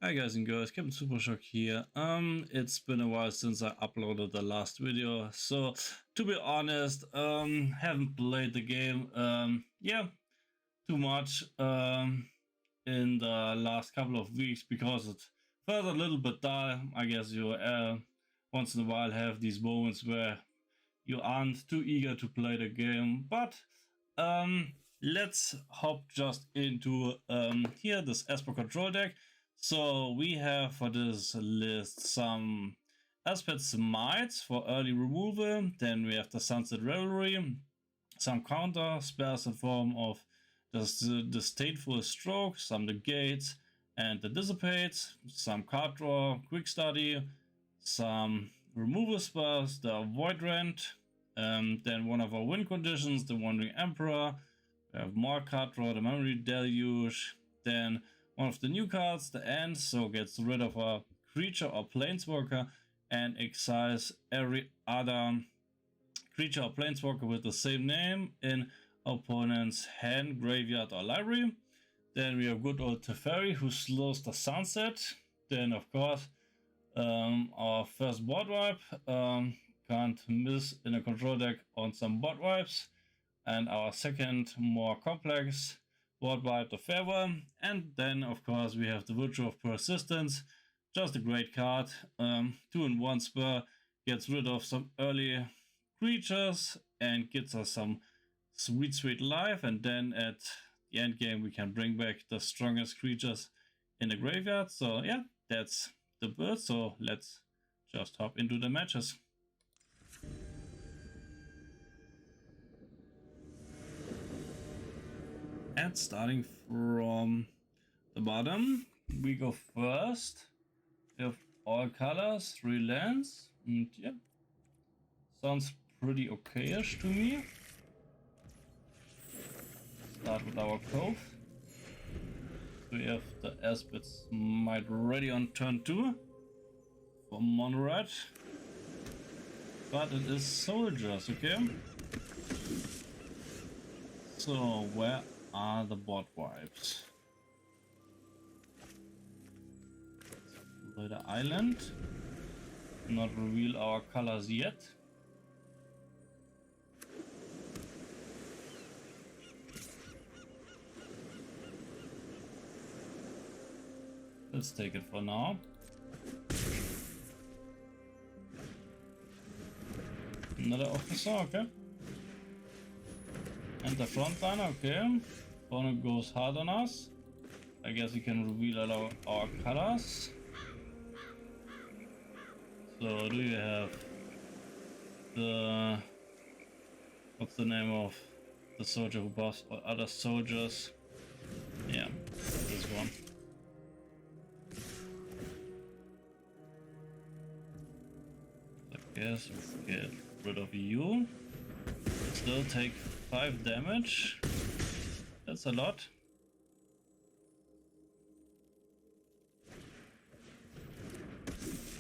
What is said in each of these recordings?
Hi guys and girls, CaptainSupershock here. It's been a while since I uploaded the last video, so to be honest, haven't played the game, too much, in the last couple of weeks because it felt a little bit dull. I guess you, once in a while have these moments where you aren't too eager to play the game, but, let's hop just into, here, this Esper control deck. So we have for this list some Esper Mites for early removal, then we have the Sunset Revelry, some counter spells in form of the Stateful Stroke, some Negate and the Dissipate, some card draw, Quick Study, some removal spells, the Void Rent, then one of our win conditions, the Wandering Emperor, we have more card draw, the Memory Deluge, then one of the new cards, the End, so gets rid of a creature or planeswalker and exiles every other creature or planeswalker with the same name in opponent's hand, graveyard or library. Then we have good old Teferi, who slows the sunset. Then of course our first board wipe, can't miss in a control deck on some board wipes. And our second more complex board wipe, the Farewell. And then of course we have the Virtue of Persistence, just a great card. 2-in-1 spell, gets rid of some early creatures and gets us some sweet life, and then at the end game we can bring back the strongest creatures in the graveyard. So yeah, that's the build, so let's just hop into the matches. And starting from the bottom, we go first. We have all colors, 3 lands, and yeah, sounds pretty okayish to me. Start with our Cove. We have the Esper Might ready on turn 2 for mono red, but it is soldiers, okay? So where are the board wipes? Play the island. Not reveal our colors yet. Let's take it for now. Another officer, okay. And the frontliner, okay. Opponent goes hard on us. I guess we can reveal our colors. So do you have the... what's the name of the soldier who buffs or other soldiers? Yeah, this one. I guess we get rid of you. Still take 5 damage. That's a lot.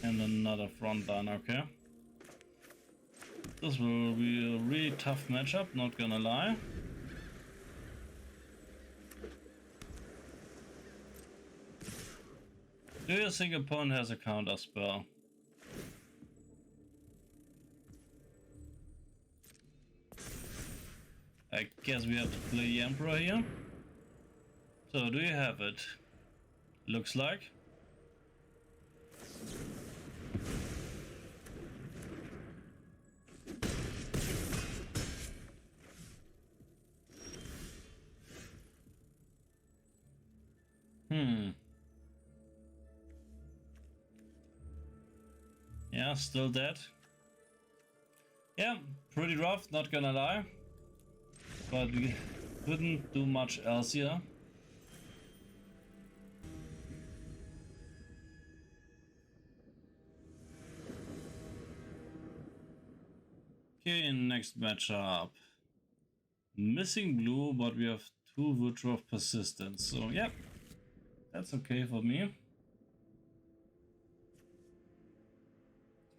And another frontline, okay. This will be a really tough matchup, not gonna lie. Do you think opponent has a counter spell? I guess we have to play Emperor here. So do you have it? Looks like. Yeah, still dead. Yeah, pretty rough, not gonna lie. But we couldn't do much else here. Okay, next matchup. Missing blue, but we have 2 Virtue of Persistence. So yeah, that's okay for me.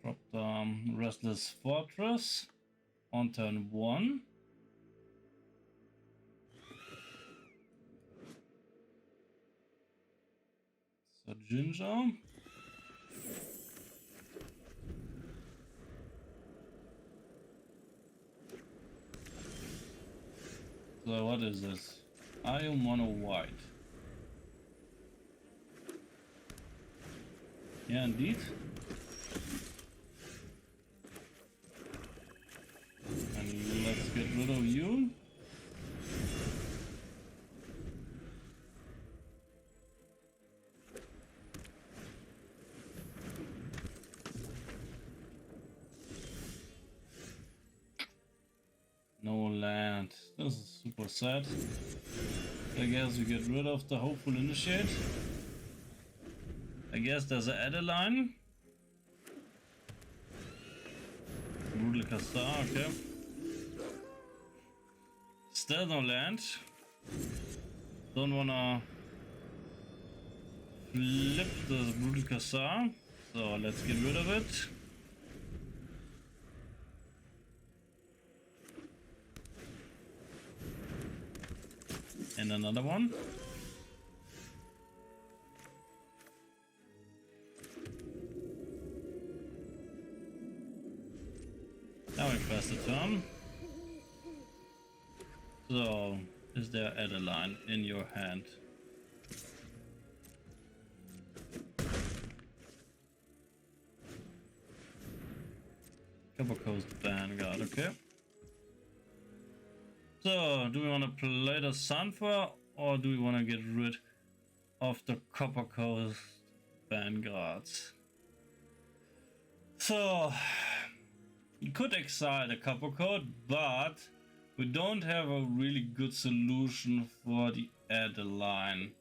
Drop the Restless Fortress on turn 1. So ginger. So what is this? I am mono white. Yeah, indeed. And let's get rid of you. No land. This is super sad. I guess we get rid of the hopeful initiate. I guess there's an Adeline. Brutal Castar, okay. Still no land. Don't wanna flip this Brutal Castar. So let's get rid of it. And another one. Now we pass the turn. So, is there Adeline in your hand? Copper Coast Vanguard, okay. So, do we want to play the Sunfire or do we want to get rid of the Copper Coast Vanguards? So, we could exile the Copper Code, but we don't have a really good solution for the Adeline.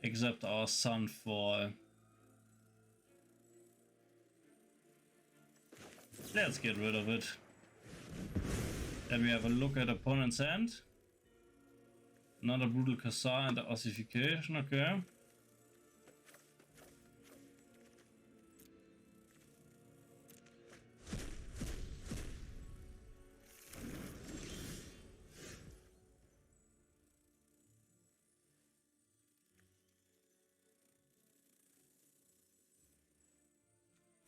Except our Sunfall. Let's get rid of it. Then we have a look at opponent's hand. Another Brutal Casar and the ossification, okay.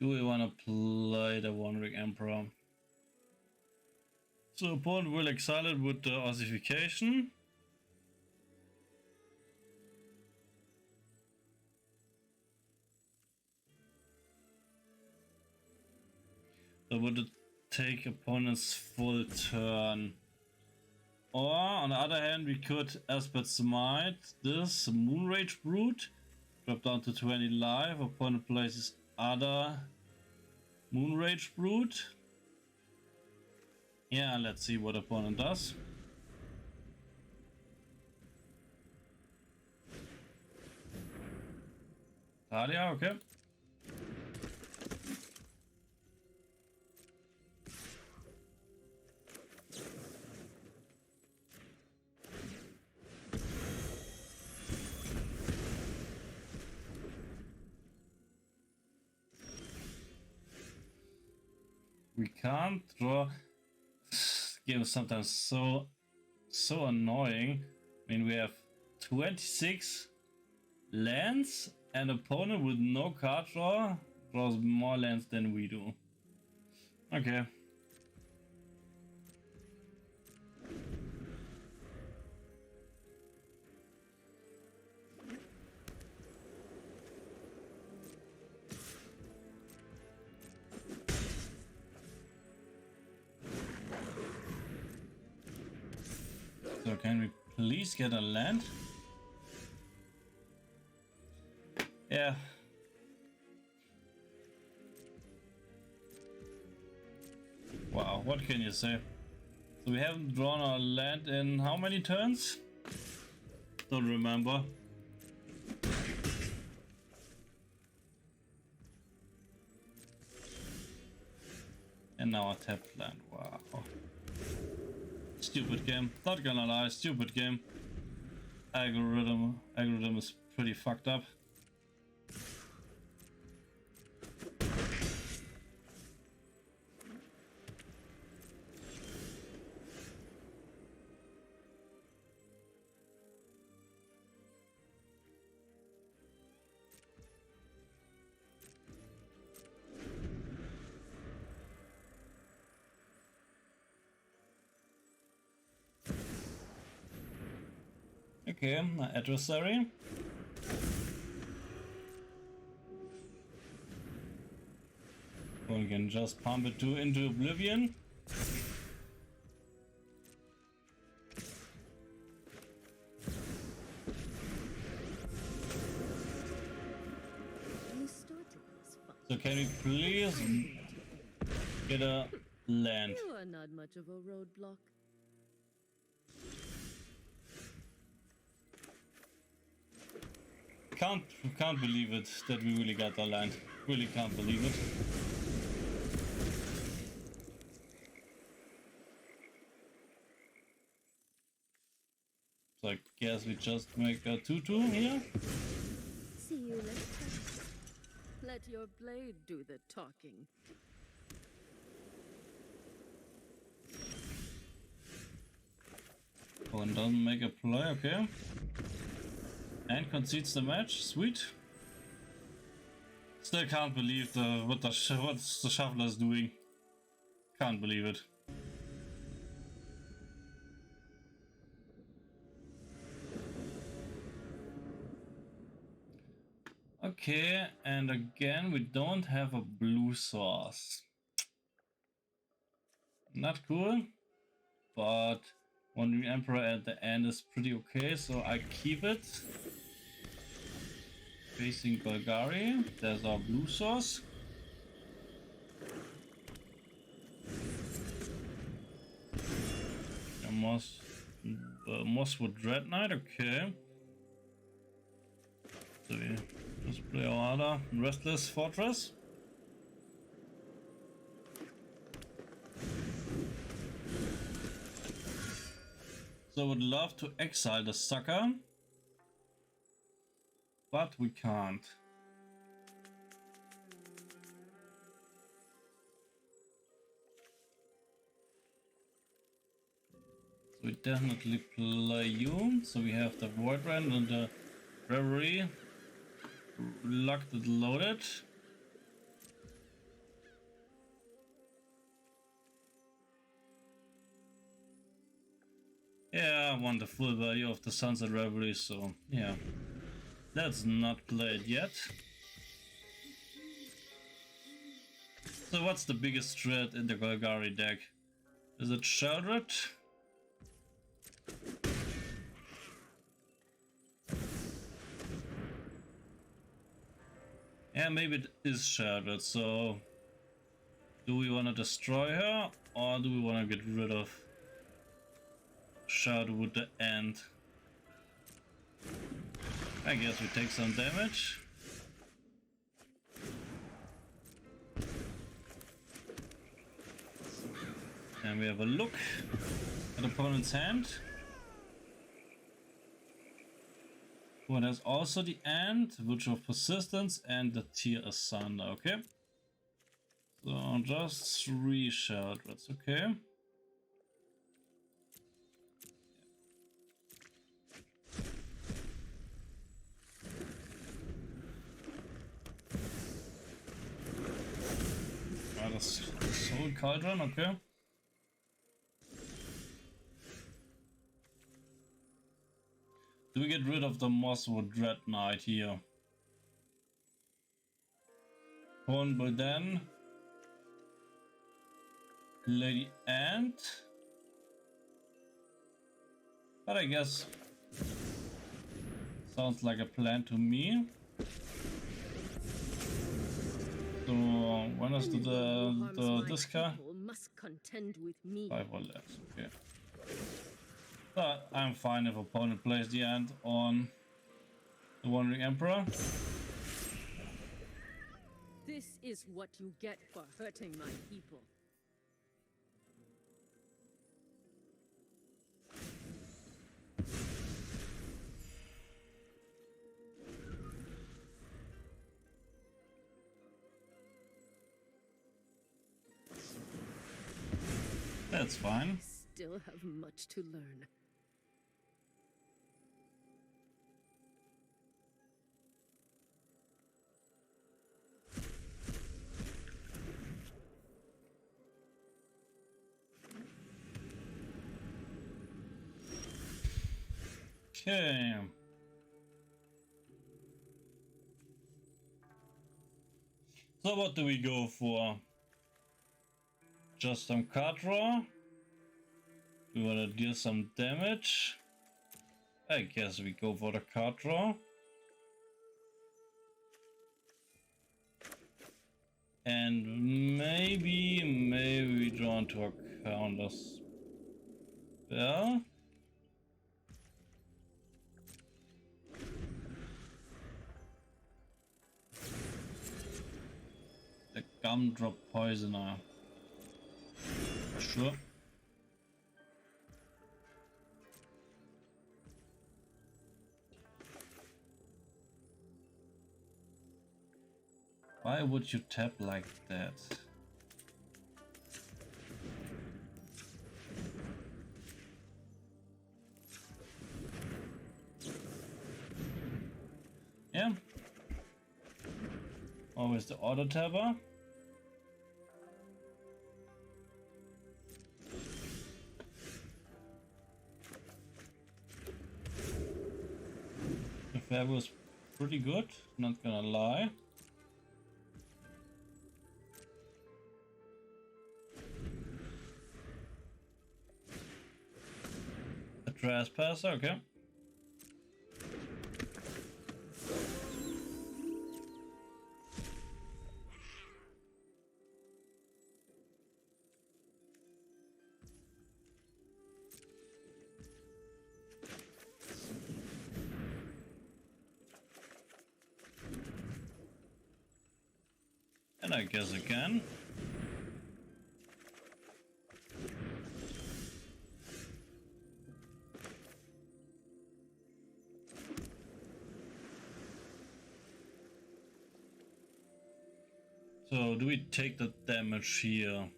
Do we want to play the Wandering Emperor? So opponent will exile it with the ossification. So would it take opponent's full turn? Or on the other hand, we could Esper Smite this Moonrage Brute, drop down to 20 life. Opponent places other Moonrage Brute. Yeah, let's see what opponent does. Talia, okay. We can't draw. This game is sometimes so annoying. I mean, we have 26 lands, and opponent with no card draw draws more lands than we do. Okay. So can we please get a land? Yeah. Wow, what can you say? So we haven't drawn our land in how many turns? Don't remember. And now a tapped land, wow. Stupid game, not gonna lie, stupid game. Algorithm is pretty fucked up. Okay, my adversary. We can just pump it into oblivion. So can we please get a land? You are not much of a roadblock. Can't believe it that we really got the land. Really can't believe it. So I guess we just make a 2-2 here. See you later. Let your blade do the talking. One doesn't make a play, okay. And concedes the match, sweet. Still can't believe what the shuffler is doing. Can't believe it. Okay, and again we don't have a blue source. Not cool, but Wandering Emperor at the end is pretty okay, so I keep it. Facing Bulgaria, there's our blue source. Mosswood Dread Knight, okay. So we just play our other Restless Fortress. So I would love to exile the sucker, but we can't. So we definitely play you. So we have the Voidrend and the Reverie locked and loaded. Yeah, I want the full value of the Sunset Reverie, so yeah. Let's not play it yet. So what's the biggest threat in the Golgari deck? Is it Sheldred? Yeah, maybe it is Sheldred, so do we want to destroy her or do we want to get rid of Sheldred with the end? I guess we take some damage. And we have a look at opponent's hand. Oh, there's also the end, which of persistence and the tier asunder, okay? So just 3 Sheldreds, okay? Soul Cauldron, okay. Do we get rid of the Mosswood Dread Knight here? Horn by then. Lady Ant. But I guess sounds like a plan to me. So when is the discard? Must contend with me. 5 or less, okay. But I'm fine if opponent plays the end on the Wandering Emperor. This is what you get for hurting my people. That's fine. Still have much to learn. Okay. So what do we go for? Just some card draw? We wanna deal some damage? I guess we go for the card draw. And maybe we draw into a counter spell. The Gumdrop Poisoner. Sure. Why would you tap like that? Yeah. Always the auto tapper. The fair was pretty good, not gonna lie. A trespasser, okay. And I guess again. So do we take the damage here?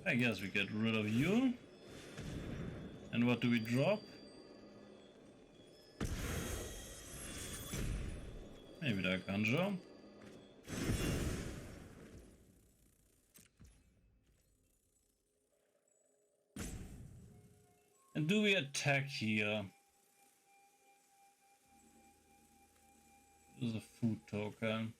I guess we get rid of you. And what do we drop? Maybe the Ganjo. And do we attack here? This is a food token.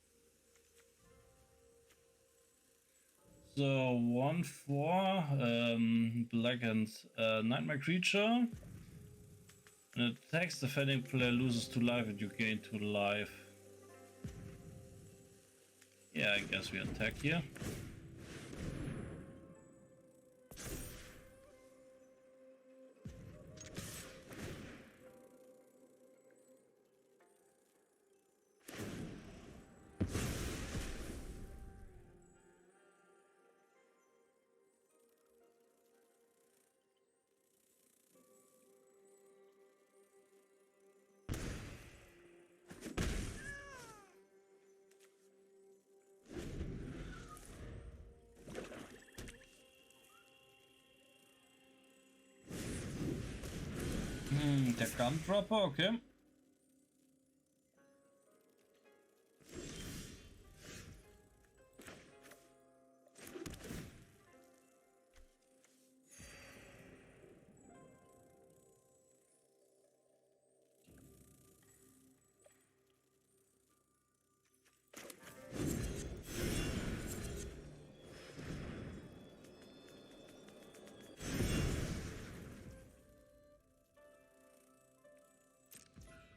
So 1/4 black and nightmare creature. And it attacks, defending player loses 2 life and you gain 2 life. Yeah, I guess we attack here. Der Gumdropper, okay.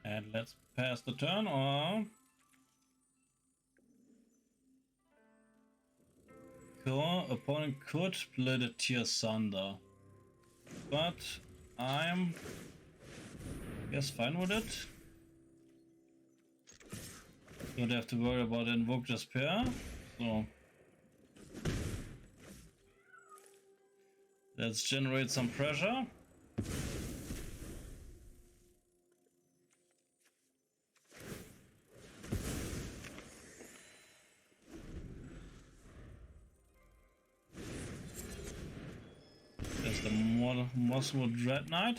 And let's pass the turn, or opponent could play the tier Sunder, but I'm guess fine with it. Don't have to worry about invoke despair, so let's generate some pressure. the Mosswood Dread Knight.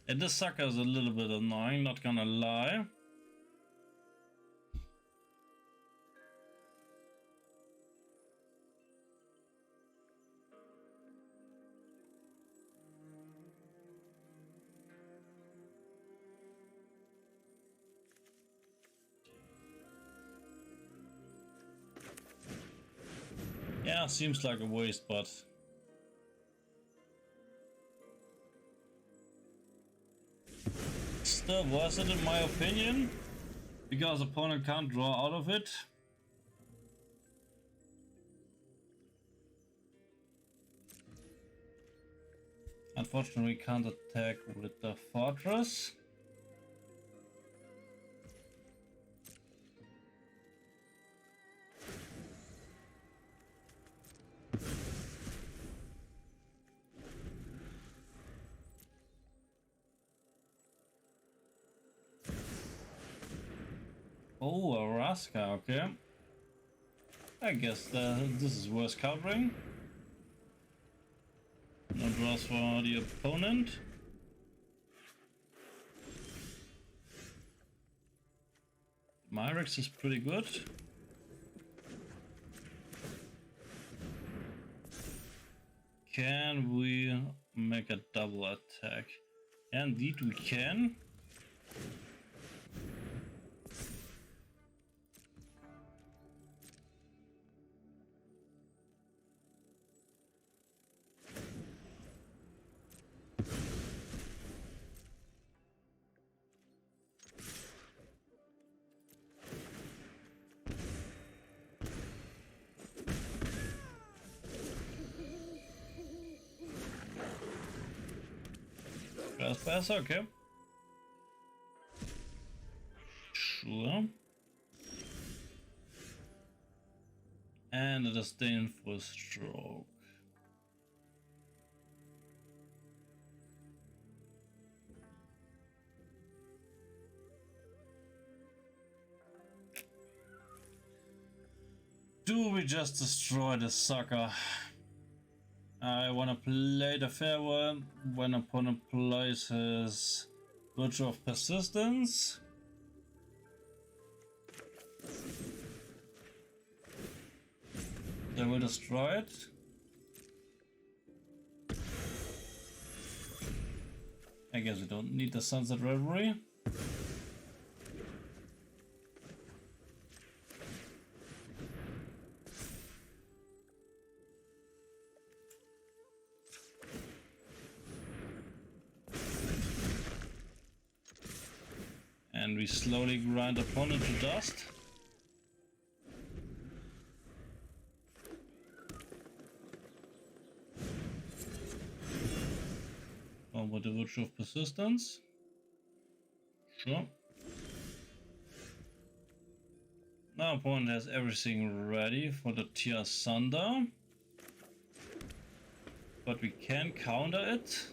And this sucker is a little bit annoying, not gonna lie. Yeah, seems like a waste, but still worth it in my opinion, because opponent can't draw out of it. Unfortunately, we can't attack with the fortress. Oh, a Raska, okay. I guess this is worth countering. No draws for the opponent. Myrex is pretty good. Can we make a double attack? Indeed we can. That's okay. Sure. And a disdainful stroke. Do we just destroy the sucker? I wanna play the farewell when opponent plays his Virtue of Persistence. They will destroy it. I guess we don't need the Sunset Revelry. And we slowly grind opponent to dust. One with the Virtue of Persistence. Sure. Now opponent has everything ready for the Tier Sunder. But we can counter it.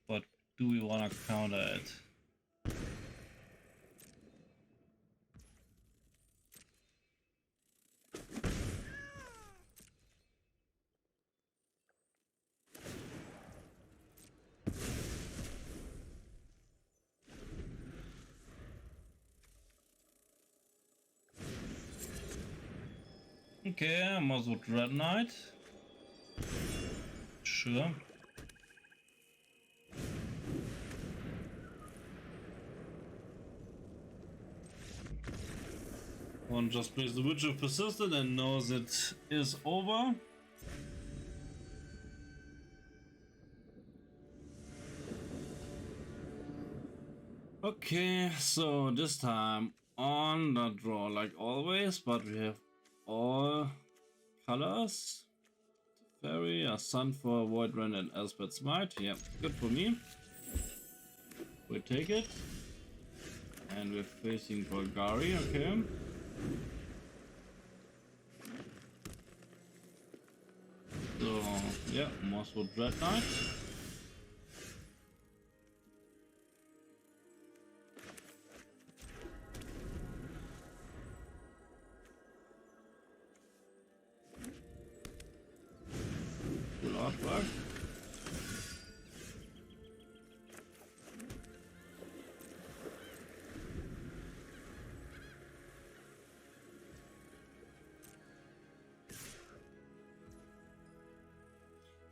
But do we want to counter it? Okay, Mosswood Dread Knight. Sure. One just plays the Witch of Persistent and knows it is over. Okay, so this time on the draw like always, but we have all colors. Fairy, a Sun for Void Rend and Elspeth Smite. Yeah, good for me. We take it. And we're facing Golgari, okay. So, yeah, Mosswood Dread Knight.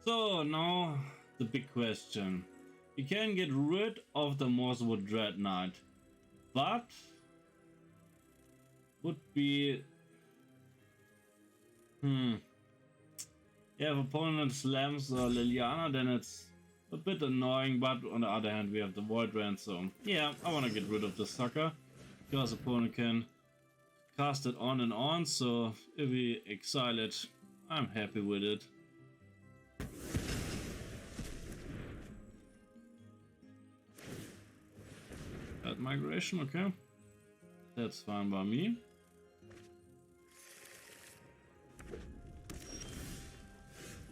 So now the big question. You can get rid of the Mosswood Dread Knight, but would be yeah, if opponent slams Liliana, then it's a bit annoying, but on the other hand we have the Void Rand, so yeah, I want to get rid of the sucker because opponent can cast it on and on, so if we exile it, I'm happy with it. That migration, okay, that's fine by me.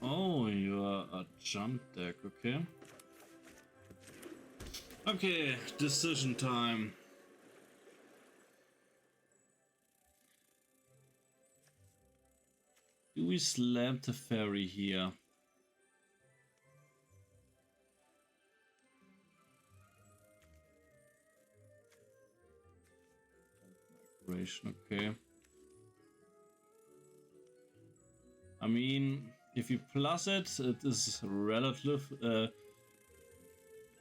Oh, you are a jump deck, okay. Okay, decision time. Do we slam the fairy here? Okay. I mean, if you plus it, it is relative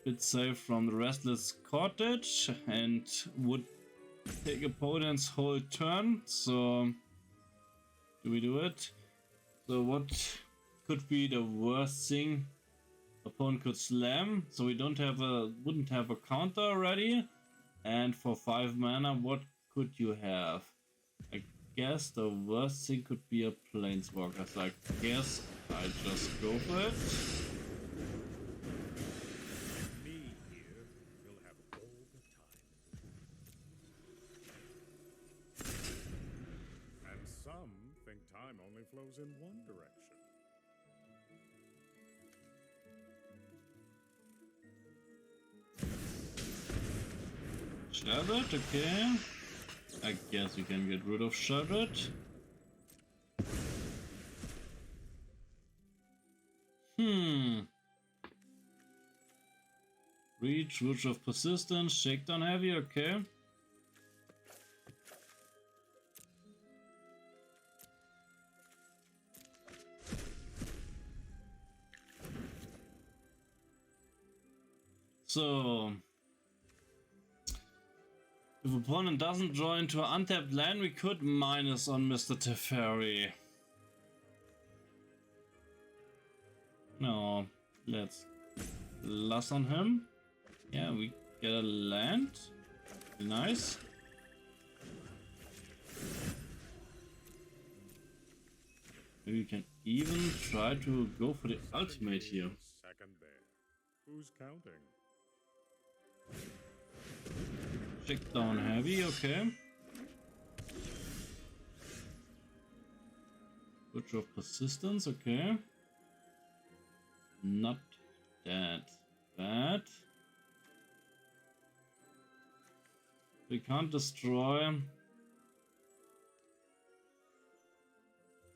bit safe from the Restless Cottage and would take opponent's whole turn. So do we do it? So what could be the worst thing? Opponent could slam, so we wouldn't have a counter already. And for 5 mana, what could you have? I guess the worst thing could be a Planeswalker. So I guess I just go for it. Me here will have all the time. And some think time only flows in one direction. Sherbet, okay. I guess we can get rid of Sherbet. Reach, Root of Persistence, Shakedown Heavy, okay. So if opponent doesn't draw into an untapped land, we could minus on Mr. Teferi. No, let's plus on him. Yeah, we get a land. Nice. Maybe we can even try to go for the ultimate here. Second there. Who's counting? Check down heavy, okay. Butcher of Persistence, okay. Not that bad. We can't destroy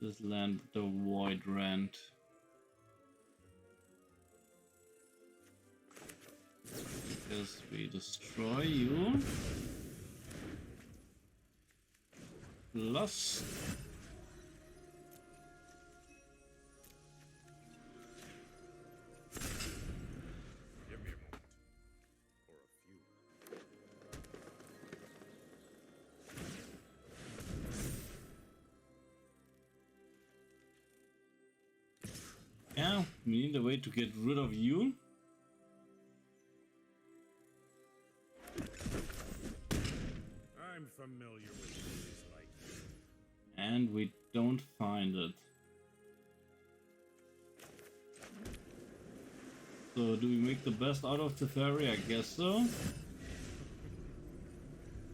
this land with the Void Rand. Because we destroy you. Plus Give me a moment. Or a few. yeah, we need a way to get rid of you. I'm familiar with things like this. And we don't find it. So do we make the best out of the fairy? I guess so.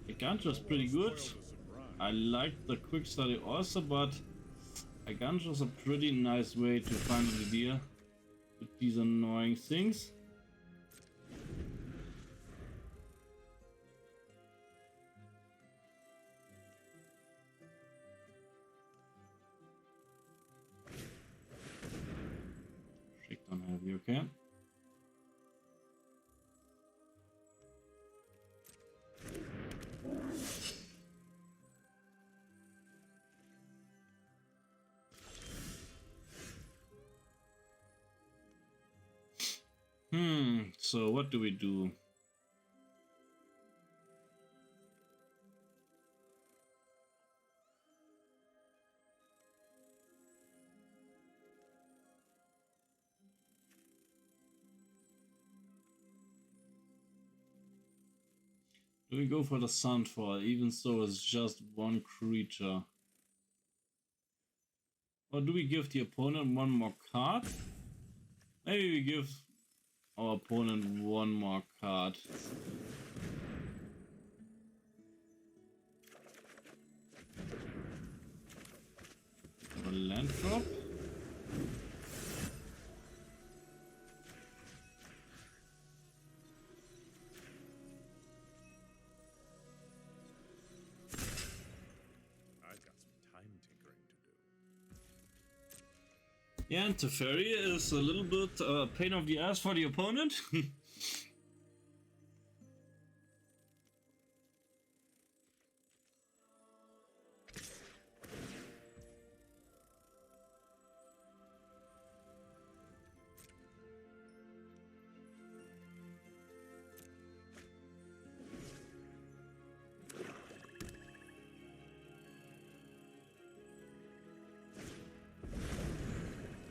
The Gantra is pretty good. I like the quick study also, but a Gantra is a pretty nice way to finally deal with these annoying things. Shakedown heavy, okay. so what do we do? Do we go for the Sunfall, even though it's just one creature? Or do we give the opponent one more card? Maybe we give our opponent one more card. A land drop. Yeah, and Teferi is a little bit pain of the ass for the opponent.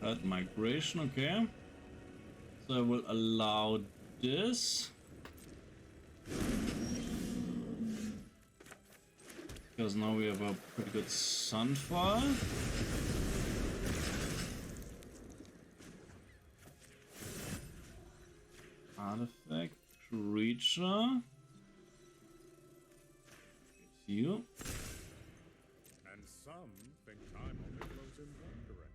That migration, okay. So I will allow this. Because now we have a pretty good Sunfall. Artifact, creature. You. And some think time only flows in one direction.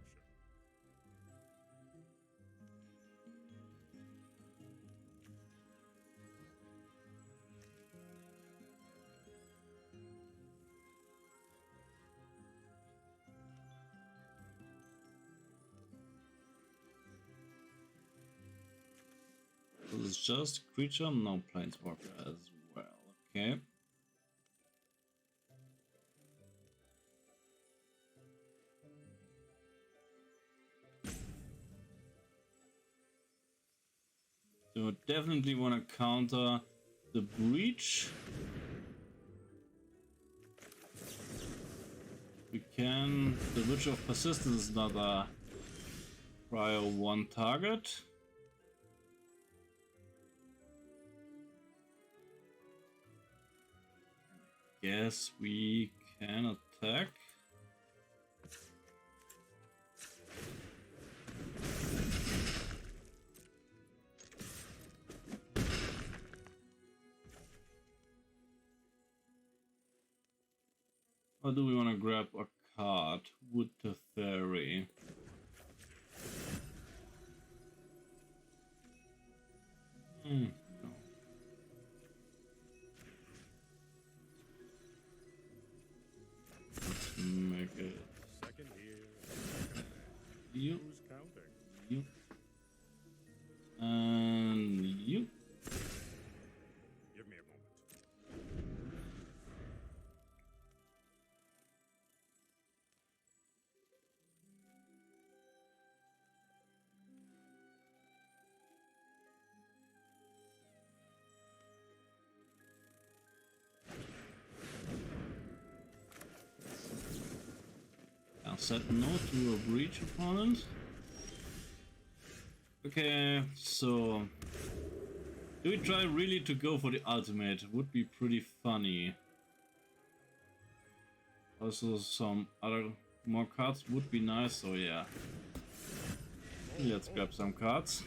This is just creature, no planeswalker as well. Okay. So definitely want to counter the breach. We can. The Witch of Persistence is not a prior one target. Guess we can attack. Or do we want to grab a card? Wood to Fairy. No. Let's make it. Second here. You. Who's counting? You. And you. Give me a moment. I'll set no to a breach opponent. Okay, so do we try really to go for the ultimate? Would be pretty funny. Also some other more cards would be nice, so yeah. Let's grab some cards.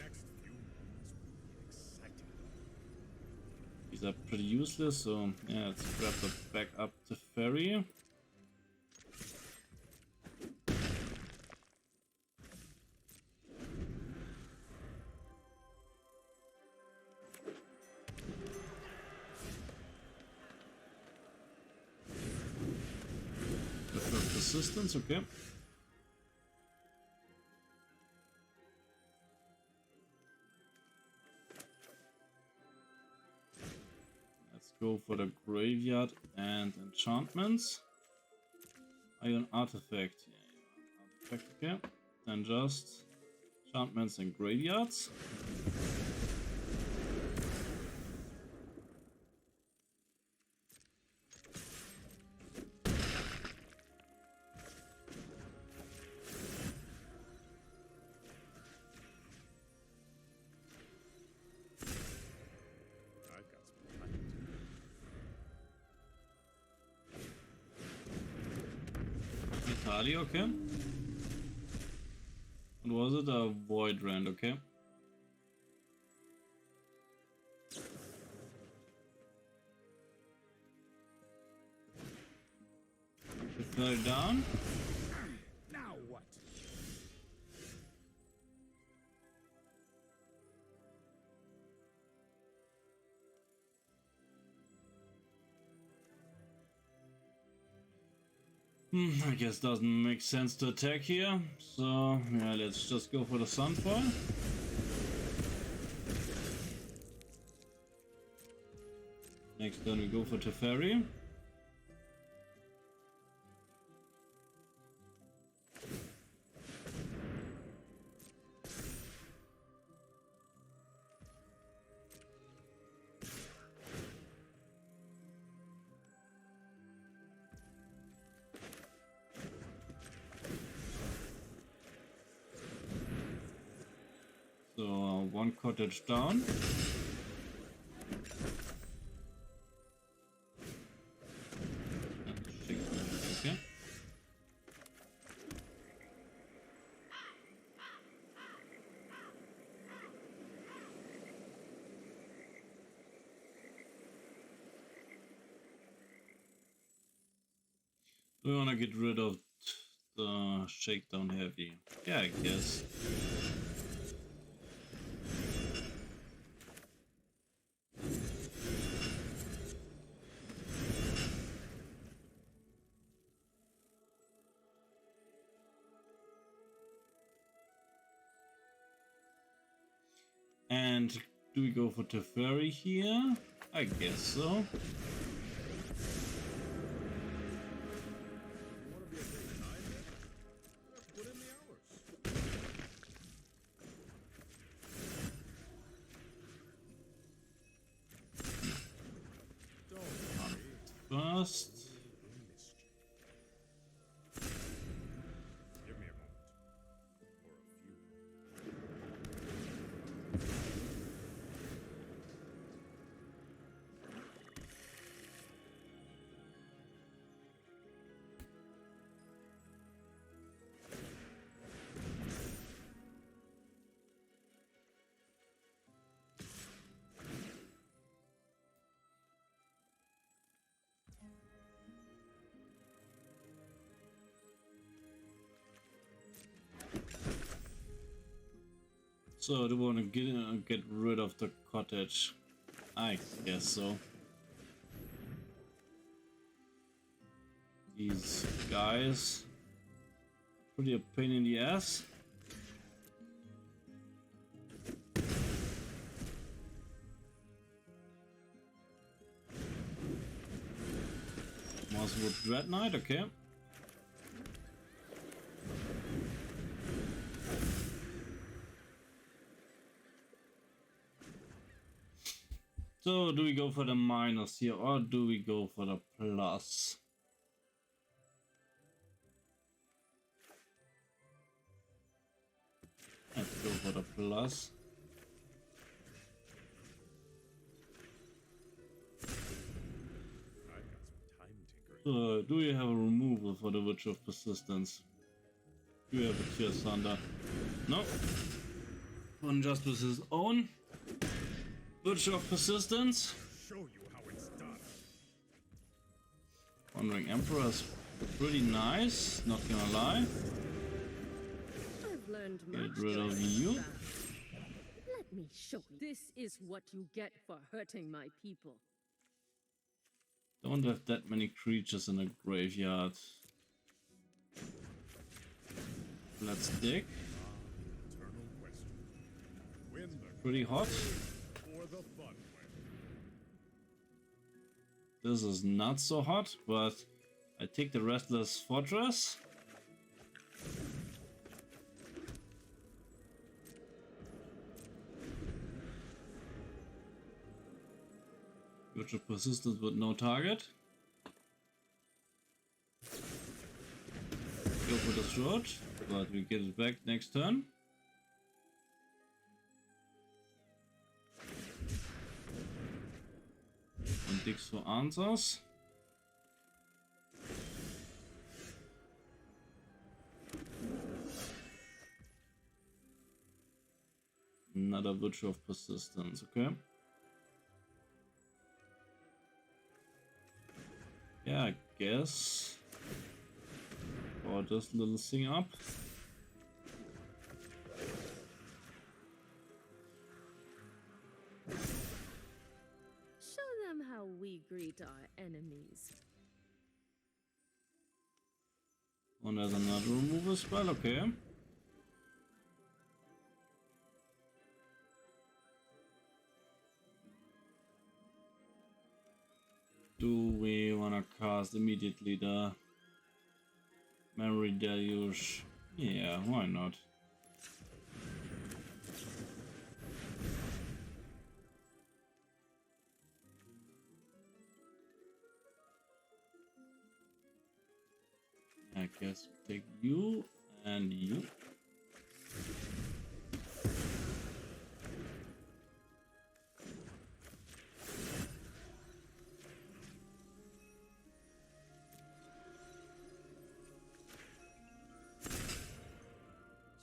These are pretty useless, so yeah, let's grab the back up to Fairy. Persistence, okay. Let's go for the graveyard and enchantments. Iron artifact. Yeah, artifact, okay. Then just enchantments and graveyards. Kali, okay. What was it? A Void Rand, okay. Fell down. Now what? I guess doesn't make sense to attack here. So yeah, let's just go for the Sunfall. Next turn we go for Teferi. So one cottage down. Okay. We want to get rid of the shakedown heavy. Yeah, I guess. And do we go for Teferi here? I guess so. You want to be a big nine man? You have to put in the hours. Don't worry. First. Give me a moment. Or a few. So do we want to get rid of the cottage? I guess so. These guys, pretty a pain in the ass. Mosswood Dread Knight, okay. So do we go for the minus here or do we go for the plus? Let's go for the plus. I got some time tinkering. So do you have a removal for the Witch of Persistence? Do you have a Tear Thunder? No. One just with his own Witch of Persistence. Show you how it's done. Wandering Emperor is pretty nice, not gonna lie. I've learned much. Get rid of during you. this battle. Let me show you. This is what you get for hurting my people. Don't have that many creatures in the graveyard. Let's dig. Eternal question. Win the Pretty hot. or the fun way. This is not so hot, but I take the Restless Fortress. Witch of Persistence with no target. Go for the sword, but we get it back next turn. And digs for answers. Another Virtue of Persistence, okay. Yeah, I guess. Power this little thing up. Show them how we greet our enemies. And there's another removal spell, okay. Do we wanna cast immediately the Memory Deluge? Yeah, why not? I guess we take you and you.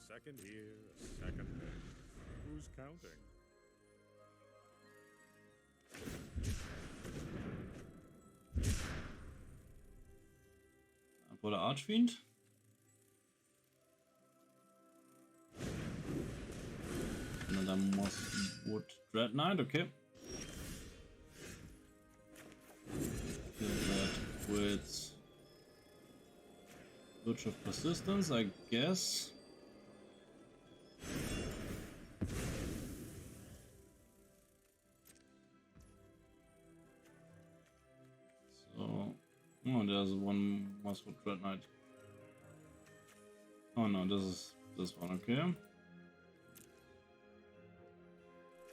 Second here, second there. Who's counting? For the Archfiend. Another Mosswood Dread Knight, okay. Kill that with Virtue of Persistence, I guess. So, oh, there's one Mosswood Dread Knight. Oh no, this is this one, okay.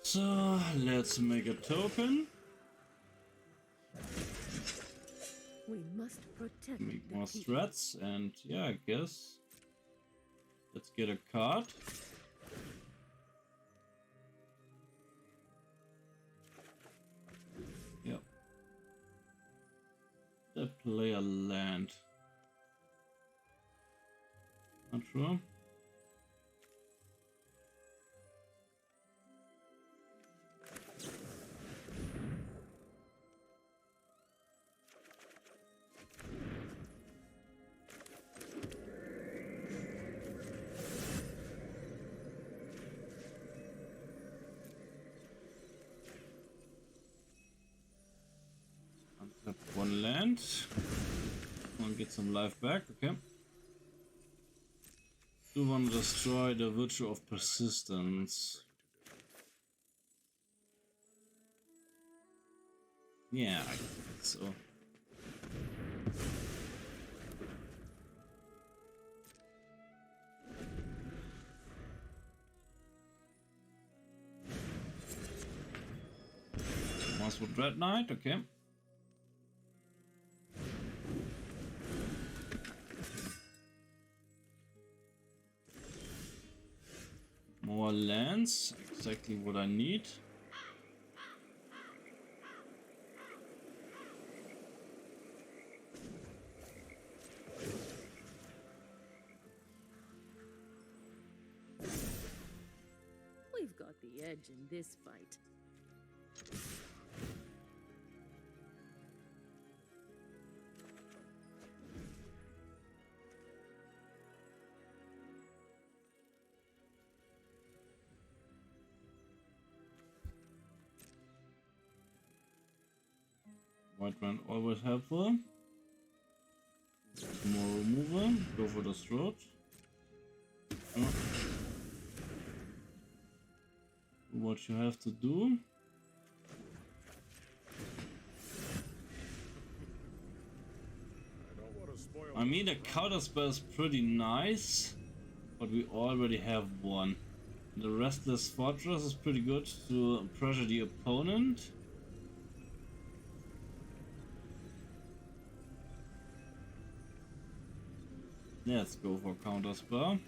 So let's make a token. We must protect Make the more people. strats, and yeah, I guess let's get a card. Yep. The player land. Not sure. Untap one land. And get some life back, okay. Do want to destroy the Virtue of Persistence. Yeah, I think so. Mosswood Dread Knight, okay. More lands, exactly what I need. We've got the edge in this fight. White man always helpful. More removal, go for the throat. Oh. What you have to do. I don't want to spoil I mean, the counter spell is pretty nice, but we already have one. The Restless Fortress is pretty good to pressure the opponent. Let's go for counter spell.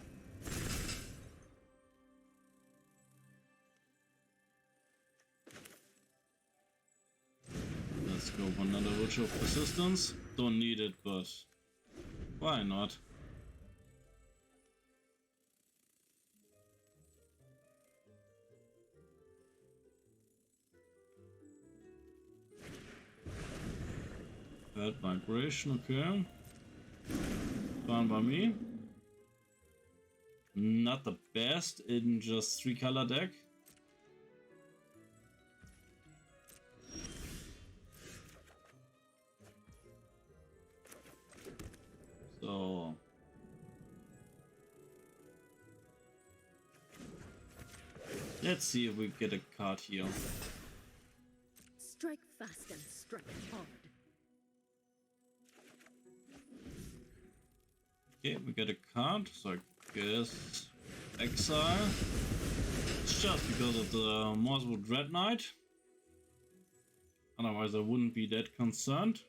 Let's go for another Virtue of Persistence. Don't need it, but why not? Bad migration, okay. Fine by me. Not the best in just 3-color deck. So let's see if we get a card here. Strike fast and strike hard. Okay, we get a card, so I guess exile. It's just because of the Morswood Dread Knight. Otherwise I wouldn't be that concerned.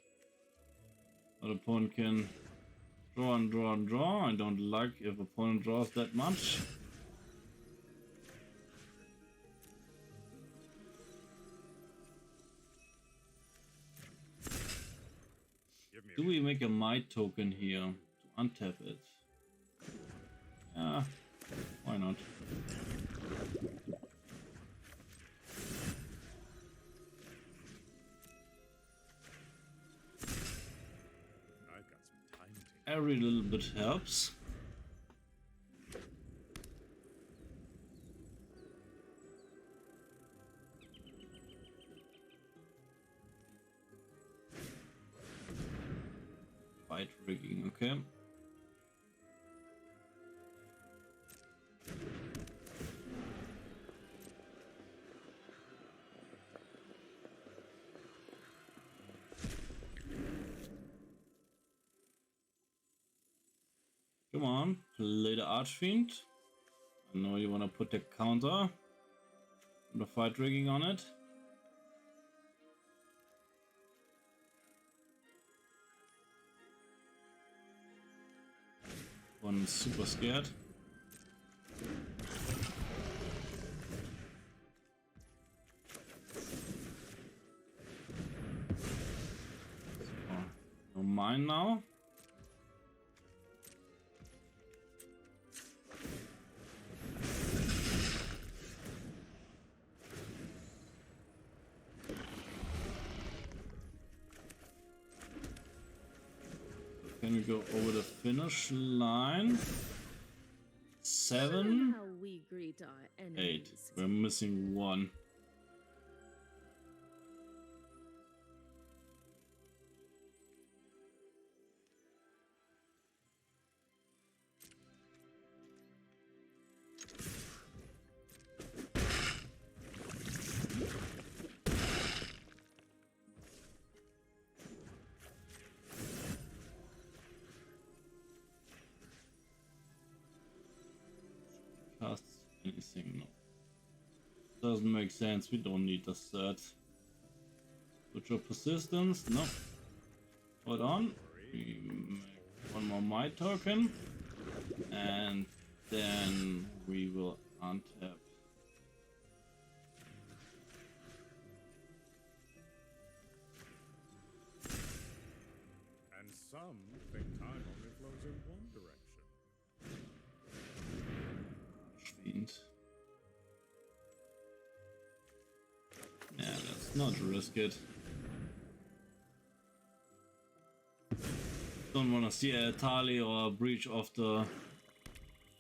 But opponent can draw and draw and draw. I don't like if opponent draws that much. Do we make a might token here to untap it? Yeah, why not? I've got some time to Every little bit helps. Fight rigging, okay. Come on, play the Archfiend. I know you want to put the counter, the fight rigging on it. One's super scared. So, mine now. Can we go over the finish line? 7, How we greet our 8. enemies. We're missing 1. Cast anything? No. Doesn't make sense. We don't need the set. Put your persistence. No. Hold on. We make one more might token. And then we will untap. And some think time only flows in one direction. Fiend. Yeah, let's not risk it. Don't want to see a tally or a breach of the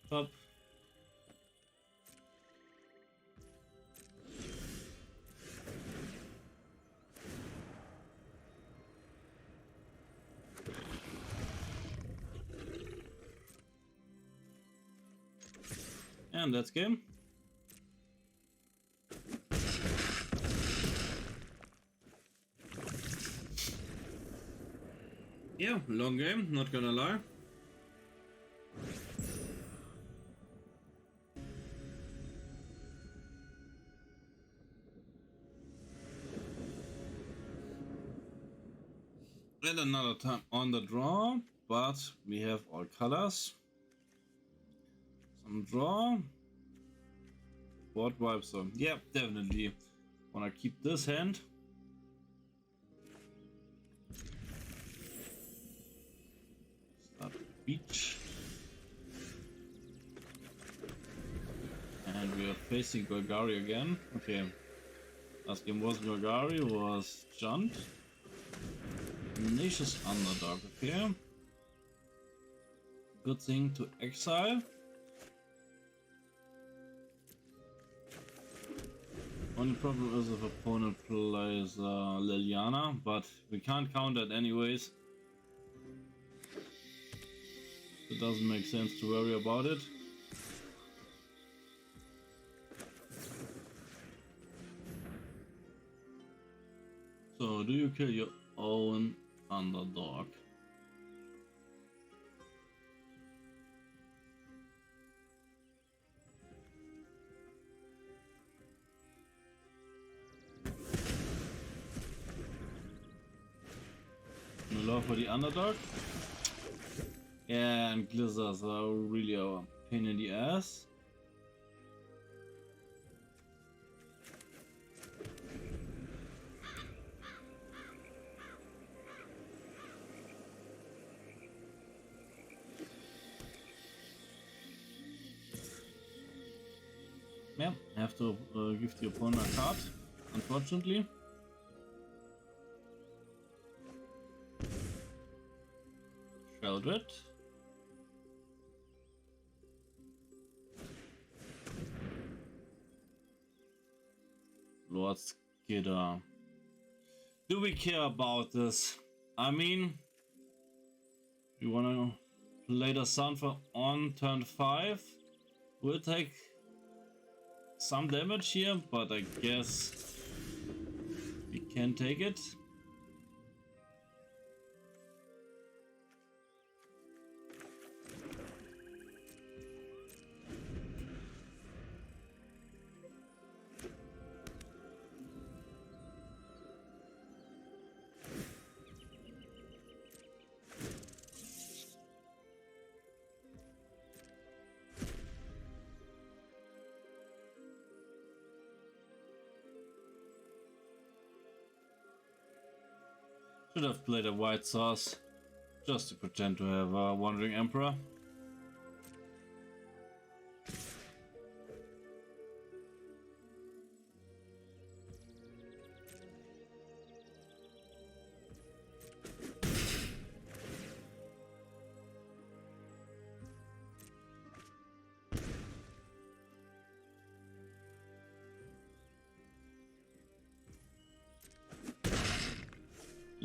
top. And that's game. Yeah, long game, not gonna lie. And another time on the draw, but we have all colors. Some draw. Board wipe, so yeah, definitely wanna keep this hand. Start beach. And we are facing Golgari again. Okay. Last game was Golgari, was Junt. Tenacious Underdog, okay. Good thing to exile. Only problem is if opponent plays Liliana, but we can't counter it anyways. It doesn't make sense to worry about it. So, do you kill your own underdog? No love for the underdog. Yeah, and Glizzards are really a pain in the ass. Yeah, I have to give the opponent a card, unfortunately. Sheldred. Lord Skidder. Do we care about this? I mean, we wanna play the Sunfire on turn 5. We'll take some damage here, but I guess we can take it. Should have played a white sauce, just to pretend to have a wandering emperor.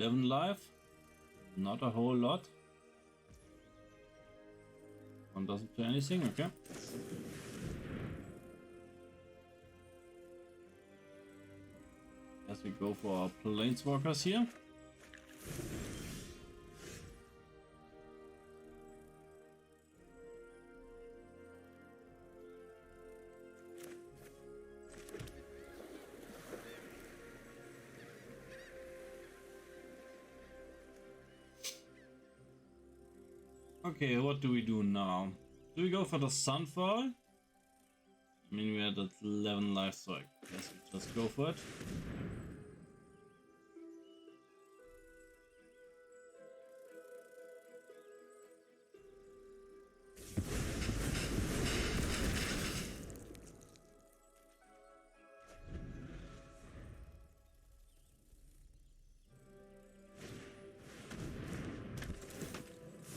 Life, not a whole lot. One doesn't play anything, okay. As we go for our planeswalkers here. Okay, what do we do now? Do we go for the Sunfall? I mean, we had at 11 life, so I guess we just go for it.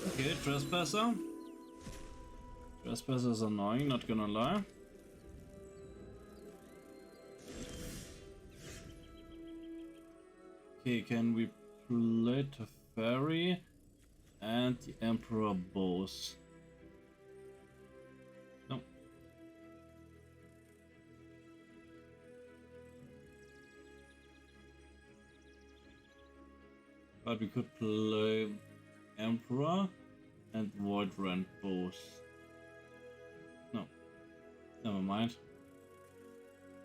Okay, Trespasser. Trespasser is annoying, not gonna lie. Okay, can we play Teferi and the Emperor both? No. But we could play Emperor and Void Rend both. No. Never mind.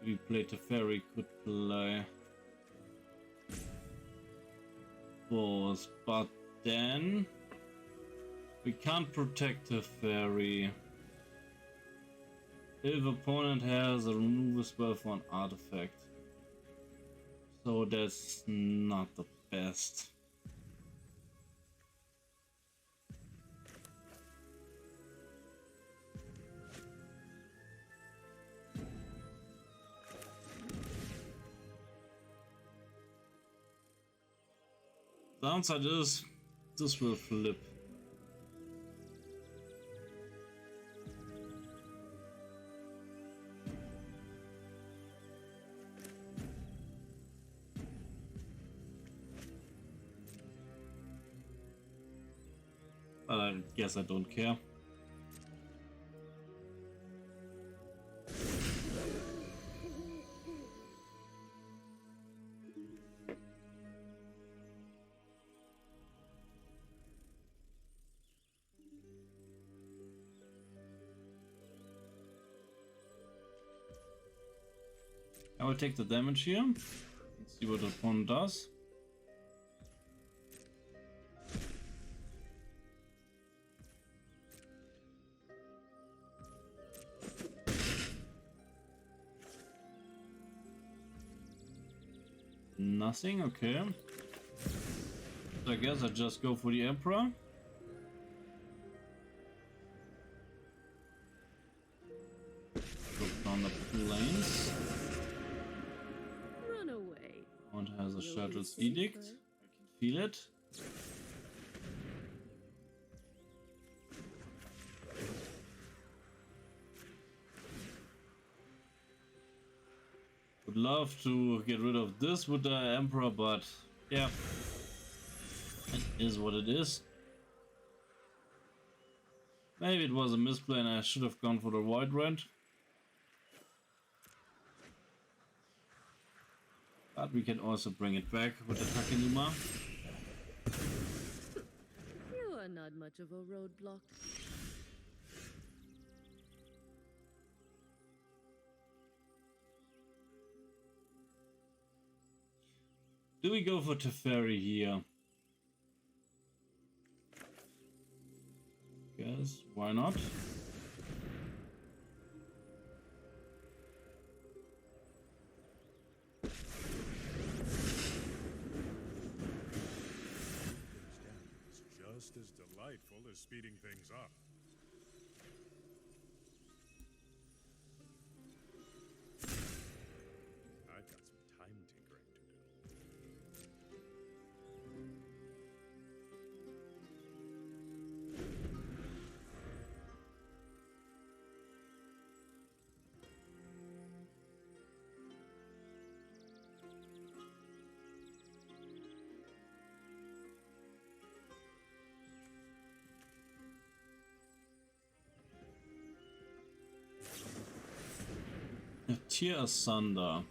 We play Teferi, could play both, but then we can't protect the fairy if opponent has a removal spell for an artifact, so that's not the best. Downside is this will flip. But I guess I don't care. I will take the damage here. Let's see what the opponent does. Nothing, okay. So I guess I just go for the Emperor. Drop down the planes. Run away. And has a You'll be Shadow's safer. Edict. I can feel it. Would love to get rid of this with the Emperor, but yeah, it is what it is. Maybe it was a misplay and I should have gone for the Void Rend. But we can also bring it back with the Takenuma. You are not much of a roadblock. Do we go for Teferi here? Yes, why not? Is just as delightful as speeding things up. I've got some time tinkering to do. Tear asunder.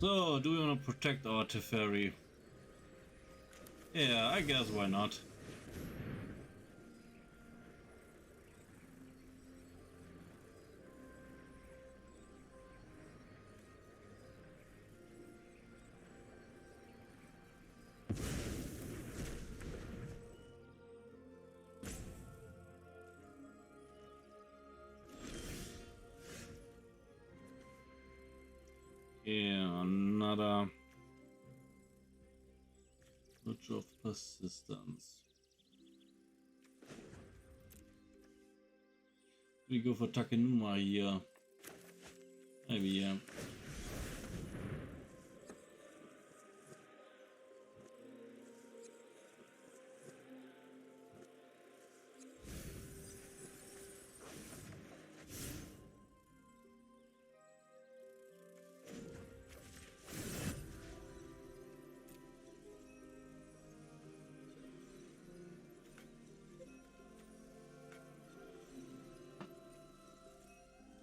So, do we want to protect our Teferi? Yeah, I guess why not. Yeah, another Switch of Persistence. We go for Takenuma here. Maybe, yeah.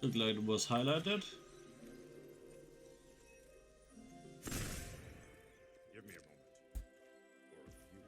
Looked like it was highlighted. Give me a moment. Or a few.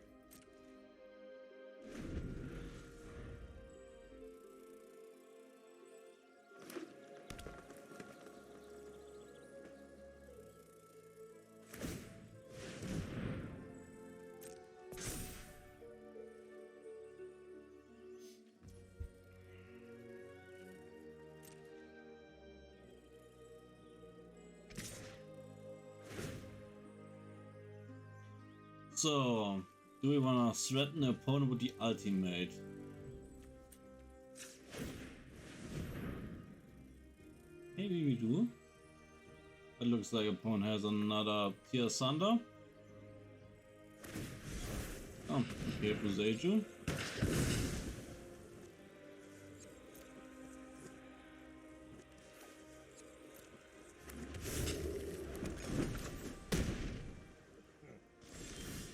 So, do we want to threaten the opponent with the ultimate? Maybe we do. It looks like opponent has another tier Thunder. Oh, okay, Buseju.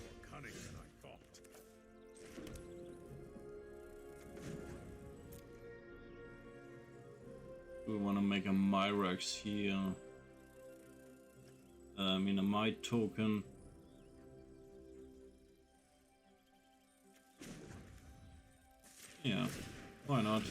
More cunning than I thought. We want to make a Myrax here. I mean a My token. Yeah, why not?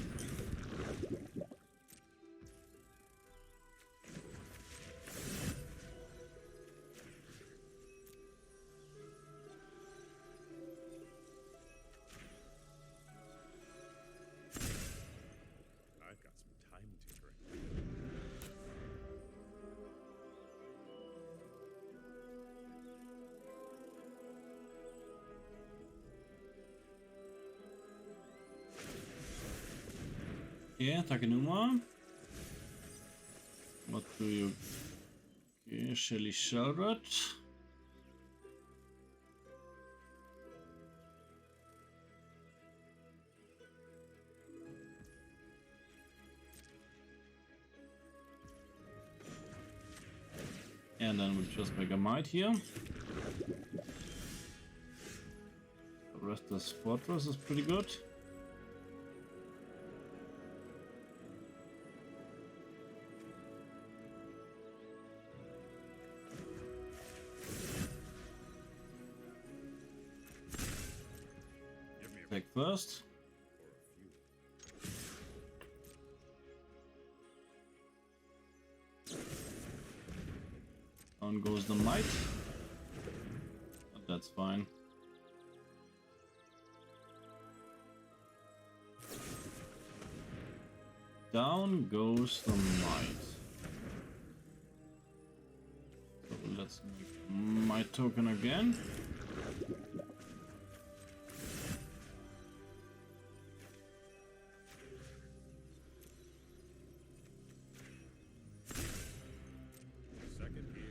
I've got some time tinkering. Yeah, Takenuma. What do you... Okay, Shelly Shelred. And then we just make a Might here. The rest of this Fortress is pretty good. Give me a Take first. or a few. Down goes the Might. But that's fine. Down goes the Might. So let's make my token again. Second here.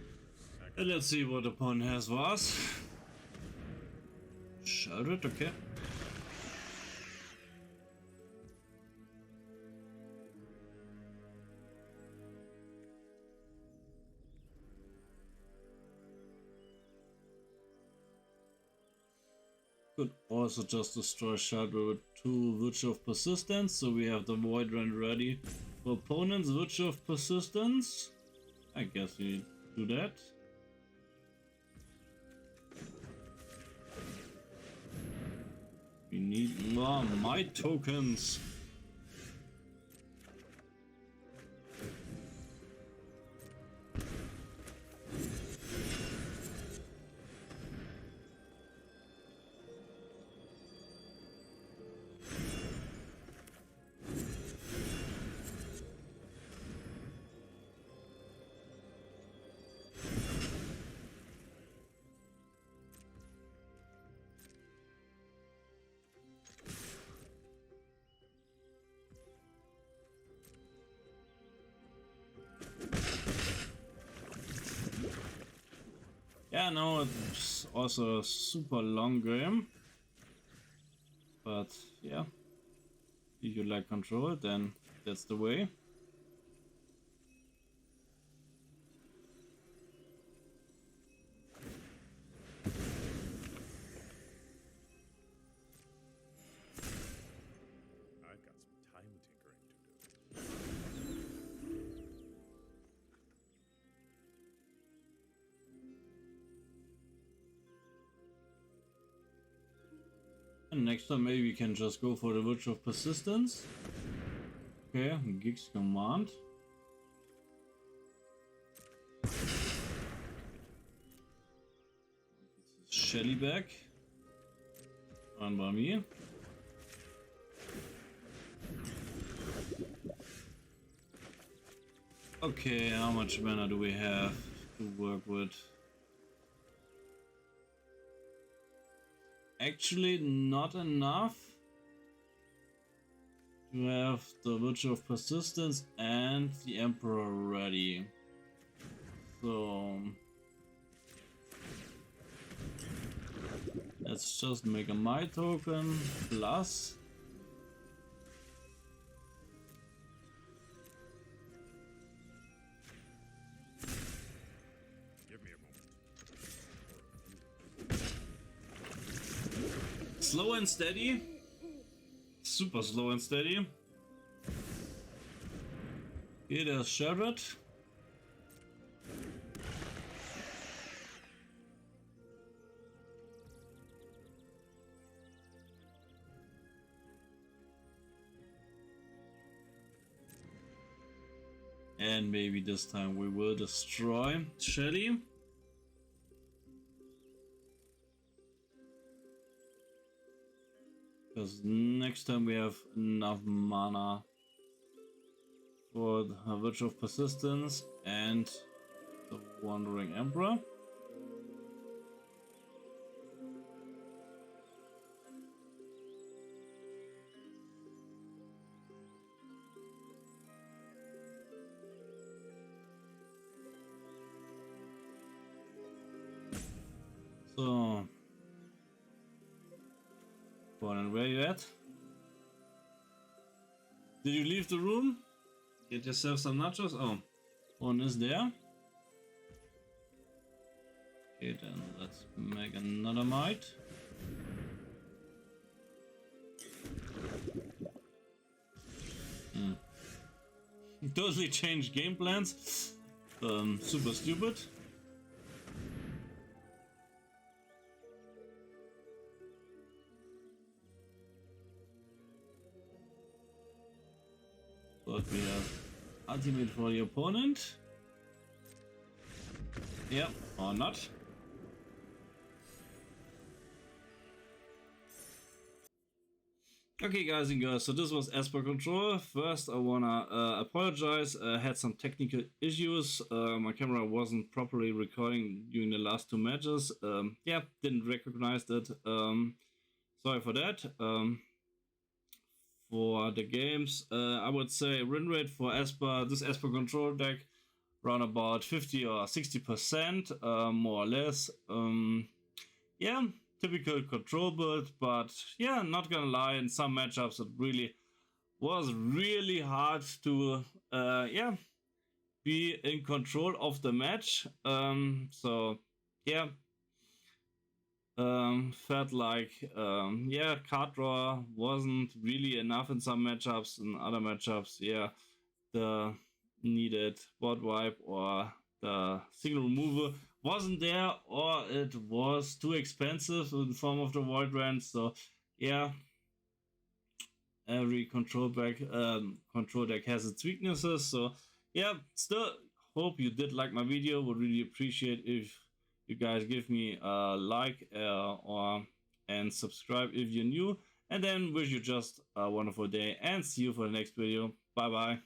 Second. And let's see what opponent has for us. Shout it, okay. Could also just destroy Shadow with 2 Witch of Persistence, so we have the Void Run ready for opponent's Witch of Persistence. I guess we do that. We need more Might tokens. Yeah, no, it's also a super long game. But yeah, if you like control, then that's the way. I've got some time tinkering to do. And next time maybe we can just go for the Witch of Persistence. Okay, Gig's Command. Shelly back. Fine by me. Okay, how much mana do we have to work with? Actually, not enough to have the Witch of Persistence and the Emperor ready. So let's just make a my token plus. Give me a moment. Slow and steady. Super slow and steady. Here there's Sherrod. And maybe this time we will destroy Shelly. Because next time we have enough mana for the Virtue of Persistence and the Wandering Emperor. So, Conan, where you at? Did you leave the room? Get yourself some nachos? Oh, one is there. Okay, then let's make another might. Totally changed game plans. Super stupid. But we have ultimate for the opponent. Yep, or not. Okay, guys and girls, so this was Esper Control. First, I wanna apologize. I had some technical issues. My camera wasn't properly recording during the last two matches. Yeah, didn't recognize that. Sorry for that. For the games, I would say win rate for Esper, this Esper Control deck, around about 50 or 60%, more or less. Yeah, typical control build, but yeah, not gonna lie, in some matchups it really was really hard to yeah, be in control of the match. So yeah, felt like yeah, card draw wasn't really enough in some matchups. In other matchups, yeah, the needed board wipe or the single removal wasn't there, or it was too expensive in the form of the wildsofeldraine. So yeah, every control deck has its weaknesses. So yeah, still hope you did like my video. Would really appreciate if you guys give me a like and subscribe if you're new, and then wish you just a wonderful day and see you for the next video. Bye bye.